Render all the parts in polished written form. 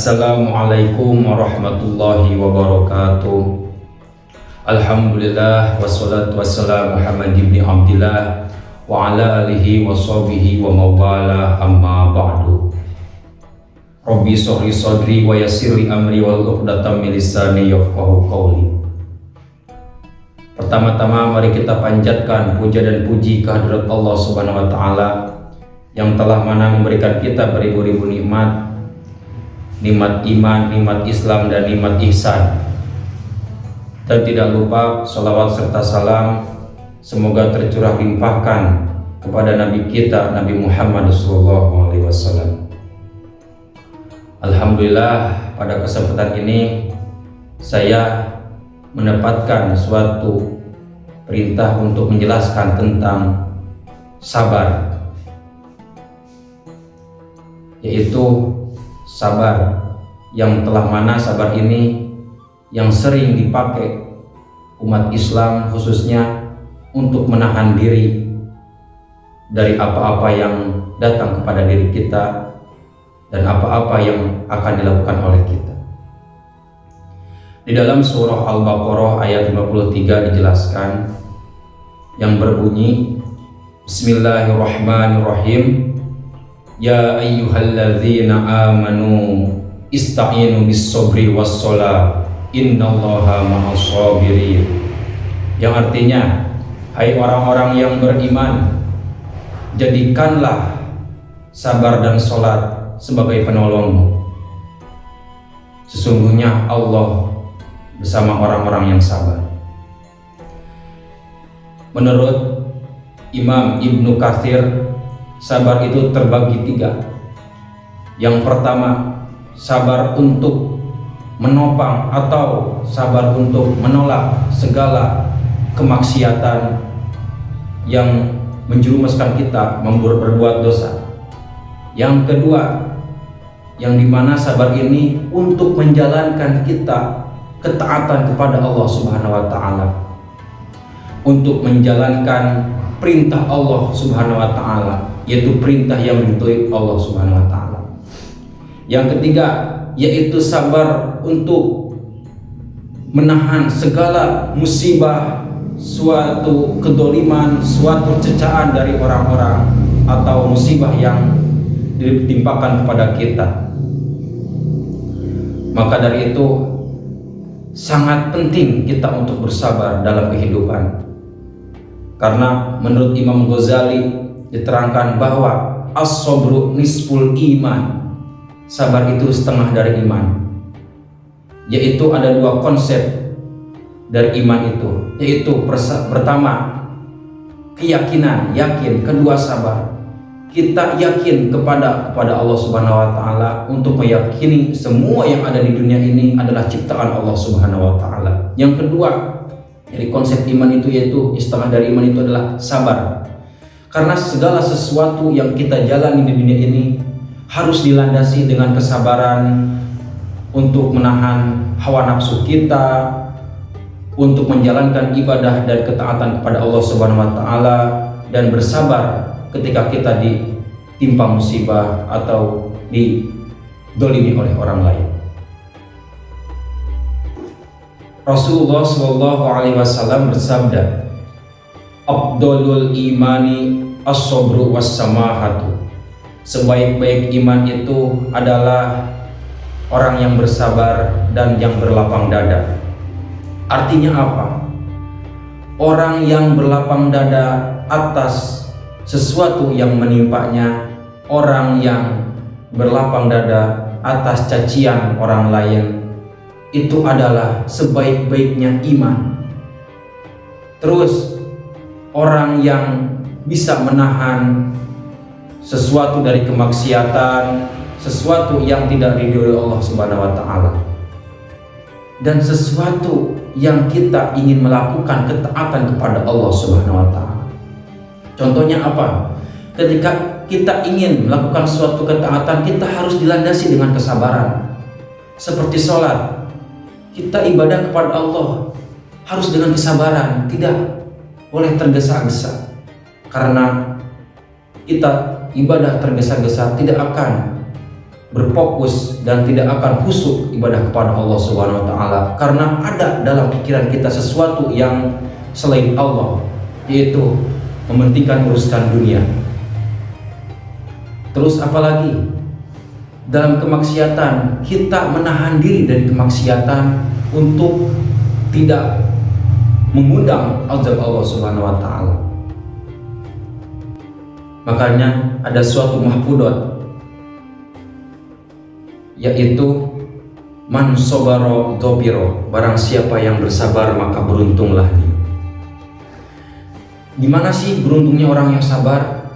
Assalamualaikum warahmatullahi wabarakatuh. Alhamdulillah wassalatu wassalamu Muhammad ibn Abdillah wa ala alihi wa sahbihi wa mawala amma ba'du. Rabbi shrah sadri wa yassir li amri wal 'uqdatam min lisani yafqahu qawli. Pertama-tama mari kita panjatkan puja dan puji kehadirat Allah Subhanahu wa taala yang telah mana memberikan kita beribu-ribu nikmat iman, nikmat Islam, dan nikmat ihsan. Dan tidak lupa salawat serta salam semoga tercurah limpahkan kepada Nabi kita, Nabi Muhammad SAW. Alhamdulillah, pada kesempatan ini saya mendapatkan suatu perintah untuk menjelaskan tentang sabar, yaitu sabar yang telah mana sabar ini yang sering dipakai umat Islam khususnya untuk menahan diri dari apa-apa yang datang kepada diri kita dan apa-apa yang akan dilakukan oleh kita. Di dalam surah Al-Baqarah ayat 53 dijelaskan yang berbunyi, Bismillahirrahmanirrahim. Ya ayyuhalladzina amanu ista'inu bis-sabri was-shalah innallaha ma'as-sabirin. Yang artinya, hai orang-orang yang beriman, jadikanlah sabar dan sholat sebagai penolongmu. Sesungguhnya Allah bersama orang-orang yang sabar. Menurut Imam Ibnu Katsir, sabar itu terbagi tiga. Yang pertama, sabar untuk menopang atau sabar untuk menolak segala kemaksiatan yang menjerumuskan kita berbuat dosa. Yang kedua, yang dimana sabar ini untuk menjalankan kita ketaatan kepada Allah Subhanahu wa taala, untuk menjalankan perintah Allah Subhanahu wa taala, yaitu perintah yang diridhoi Allah Subhanahu wa taala. Yang ketiga, yaitu sabar untuk menahan segala musibah, suatu kedoliman, suatu cecaan dari orang-orang atau musibah yang ditimpakan kepada kita. Maka dari itu sangat penting kita untuk bersabar dalam kehidupan. Karena menurut Imam Ghazali diterangkan bahwa as-sabru nisful iman, sabar itu setengah dari iman. Yaitu ada dua konsep dari iman itu, yaitu pertama keyakinan, yakin, kedua sabar. Kita yakin kepada Allah Subhanahu wa taala untuk meyakini semua yang ada di dunia ini adalah ciptaan Allah Subhanahu wa taala. Yang kedua, dari konsep iman itu yaitu setengah dari iman itu adalah sabar. Karena segala sesuatu yang kita jalani di dunia ini harus dilandasi dengan kesabaran untuk menahan hawa nafsu kita, untuk menjalankan ibadah dan ketaatan kepada Allah Subhanahu wa taala, dan bersabar ketika kita ditimpa musibah atau didolimi oleh orang lain. Rasulullah SAW bersabda, Afdolul imani as-sabru was-samahatu. Sebaik-baik iman itu adalah orang yang bersabar dan yang berlapang dada. Artinya apa? Orang yang berlapang dada atas sesuatu yang menimpanya, orang yang berlapang dada atas cacian orang lain, itu adalah sebaik-baiknya iman. Terus orang yang bisa menahan sesuatu dari kemaksiatan, sesuatu yang tidak diridhoi Allah Subhanahu wa taala, dan sesuatu yang kita ingin melakukan ketaatan kepada Allah Subhanahu wa taala. Contohnya apa? Ketika kita ingin melakukan suatu ketaatan, kita harus dilandasi dengan kesabaran. Seperti sholat, kita ibadah kepada Allah harus dengan kesabaran, tidak boleh tergesa-gesa. Karena kita ibadah tergesa-gesa tidak akan berfokus dan tidak akan khusyuk ibadah kepada Allah Subhanahu wa taala, karena ada dalam pikiran kita sesuatu yang selain Allah, yaitu mementingkan urusan dunia. Terus apalagi dalam kemaksiatan, kita menahan diri dari kemaksiatan untuk tidak mengundang azab Allah Subhanahu wa taala. Makanya ada suatu mahfudat, yaitu man sobaro dobiro, barang siapa yang bersabar maka beruntunglah dia. Gimana sih beruntungnya orang yang sabar?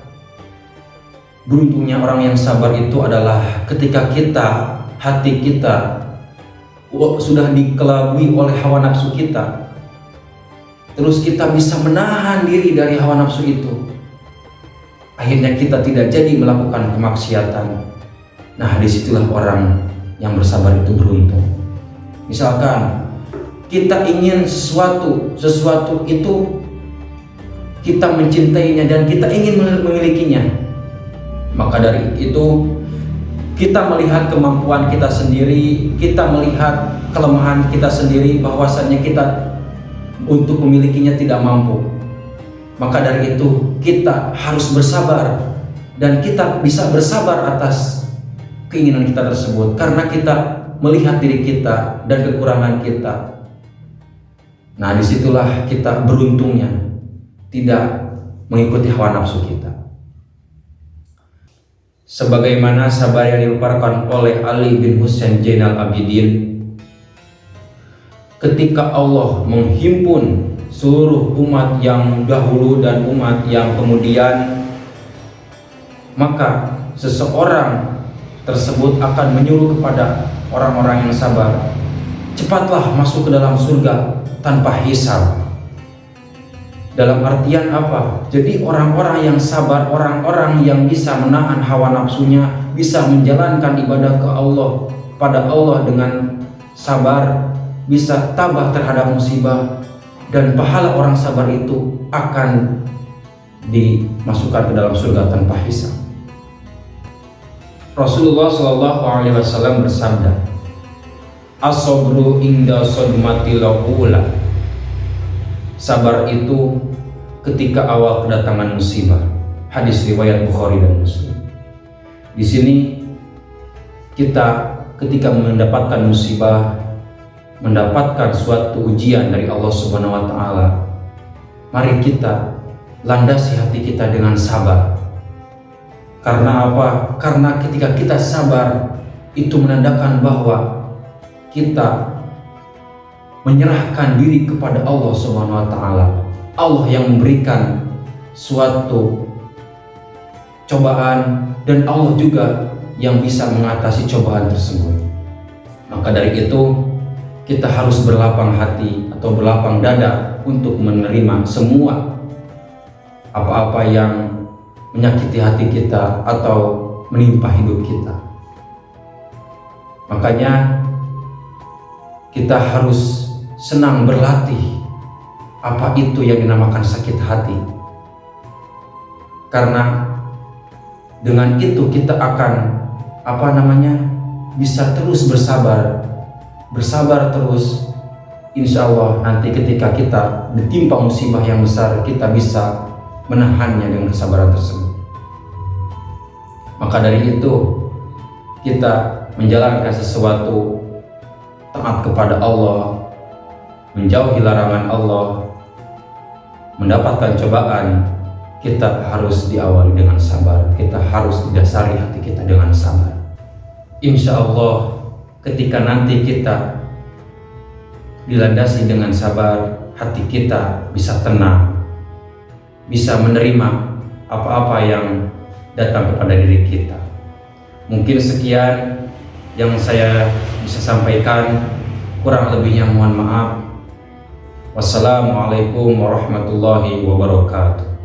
Beruntungnya orang yang sabar itu adalah ketika hati kita sudah dikelabui oleh hawa nafsu kita, terus kita bisa menahan diri dari hawa nafsu itu. Akhirnya kita tidak jadi melakukan kemaksiatan. Nah, disitulah orang yang bersabar itu beruntung. Misalkan kita ingin sesuatu itu kita mencintainya dan kita ingin memilikinya, maka dari itu kita melihat kemampuan kita sendiri, kita melihat kelemahan kita sendiri, bahwasannya kita untuk memilikinya tidak mampu. Maka dari itu kita harus bersabar, dan kita bisa bersabar atas keinginan kita tersebut karena kita melihat diri kita dan kekurangan kita. Nah, disitulah kita beruntungnya tidak mengikuti hawa nafsu kita. Sebagaimana sabar yang diluparkan oleh Ali bin Husain Zainal Abidin, ketika Allah menghimpun seluruh umat yang dahulu dan umat yang kemudian, maka seseorang tersebut akan menyuruh kepada orang-orang yang sabar, cepatlah masuk ke dalam surga tanpa hisab. Dalam artian apa? Jadi orang-orang yang sabar, orang-orang yang bisa menahan hawa nafsunya, bisa menjalankan ibadah kepada Allah dengan sabar, bisa tabah terhadap musibah, dan pahala orang sabar itu akan dimasukkan ke dalam surga tanpa hisab. Rasulullah SAW bersabda, as-sabru inda sodmatil ula. Sabar itu ketika awal kedatangan musibah. Hadis riwayat Bukhari dan Muslim. Di sini kita ketika mendapatkan musibah, mendapatkan suatu ujian dari Allah Subhanahu wa taala, mari kita landasi hati kita dengan sabar. Karena apa? Karena ketika kita sabar, itu menandakan bahwa kita menyerahkan diri kepada Allah Subhanahu wa taala. Allah yang memberikan suatu cobaan, dan Allah juga yang bisa mengatasi cobaan tersebut. Maka dari itu kita harus berlapang hati atau berlapang dada untuk menerima semua apa-apa yang menyakiti hati kita atau menimpa hidup kita. Makanya kita harus senang berlatih apa itu yang dinamakan sakit hati, karena dengan itu kita akan bisa terus bersabar terus. Insya Allah nanti ketika kita ditimpa musibah yang besar, kita bisa menahannya dengan kesabaran tersebut. Maka dari itu kita menjalankan sesuatu, taat kepada Allah, menjauhi larangan Allah, mendapatkan cobaan, kita harus diawali dengan sabar. Kita harus didasari hati kita dengan sabar. Insya Allah ketika nanti kita dilandasi dengan sabar, hati kita bisa tenang, bisa menerima apa-apa yang datang kepada diri kita. Mungkin sekian yang saya bisa sampaikan, kurang lebihnya mohon maaf. Wassalamualaikum warahmatullahi wabarakatuh.